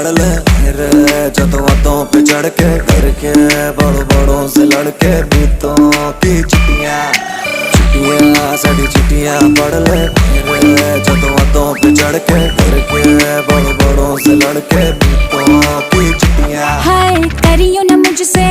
पढ़ ले मेरे जज्बातों पे चढ़ के करके बड़ों बड़ों से लड़के बीतों की चिट्ठियां चिट्ठियां साड़ी चिट्ठियां पढ़ ले मेरे जज्बातों पे चढ़ के करके बड़ों बड़ों से लड़के बीतों की चिट्ठियां। हाय करियो ना मुझसे